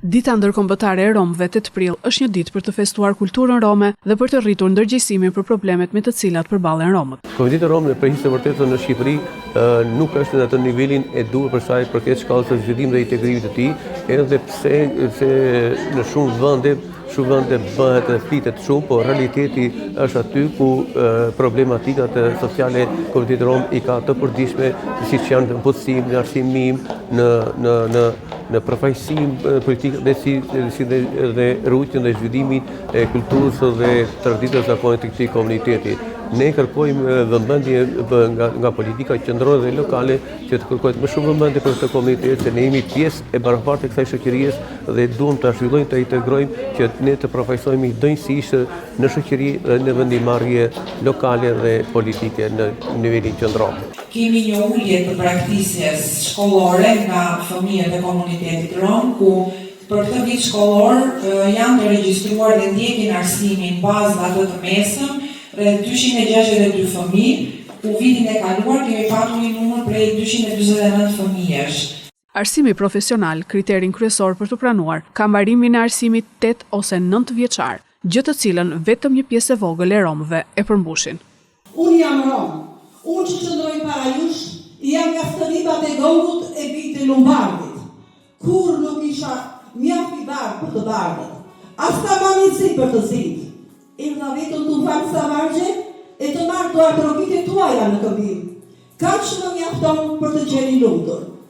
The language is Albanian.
Dita ndërkombëtare e Romëve 8 prill është një ditë për të festuar kulturën rome dhe për të rritur ndërgjegjësimin për problemet me të cilat përballen romët. Komuniteti rom në përgjithësi vërtetë në Shqipëri nuk është në atë nivelin e duhur për sa i përket shkallës së zhvillimit dhe integrimit të tij, edhe pse në shumë vende bëhet dhe flitet shumë, por realiteti është aty ku problematikat sociale komuniteti rom i ka të përditshme, siç janë në butësim, në arsimim, në përfaqësim politik dhe rrugën dhe zhvillimin e kulturës dhe traditës zakonit të këtij komuniteti. Ne kërkojmë vëmendje nga politika qendrore dhe lokale që të kërkojnë më shumë vëmendje për këtë komunitet, se ne jemi pjesë e barabartë e kësaj shoqërie dhe duam ta zhvillojmë, ta integrojmë që ne të përfaqësohemi drejtësisht në shoqëri dhe në vendimarrje lokale dhe politike në nivelin qendror. Kemi një ulje të braktisjes shkollore nga fëmijët e komunitetit rom, ku për këtë vit shkollor janë të regjistruar dhe ndjekin arsimin bazë dhe atë të mesëm rreth 262 fëmijë, ku vitin e kaluar kemi patur një numër prej 249 fëmijësh. Arsimi profesional, kriterin kryesor për të pranuar, ka mbarimin e arsimit 8 ose 9 vjeçar, gjë të cilën vetëm një pjesë e vogël e romëve e përmbushin. Unë jam rom, unë që qëndroj para jush, jam nga stëribat e Gongut e Vitë Lumbardit. Kur nuk isha mjaft i bardh për të bardhët, as ta manici për të zitë. Erdha vetëm të falë sa vargje e të marrë të artrokit e tuaja në këmbim. Kaq më mjafton për të qenë i lumtur.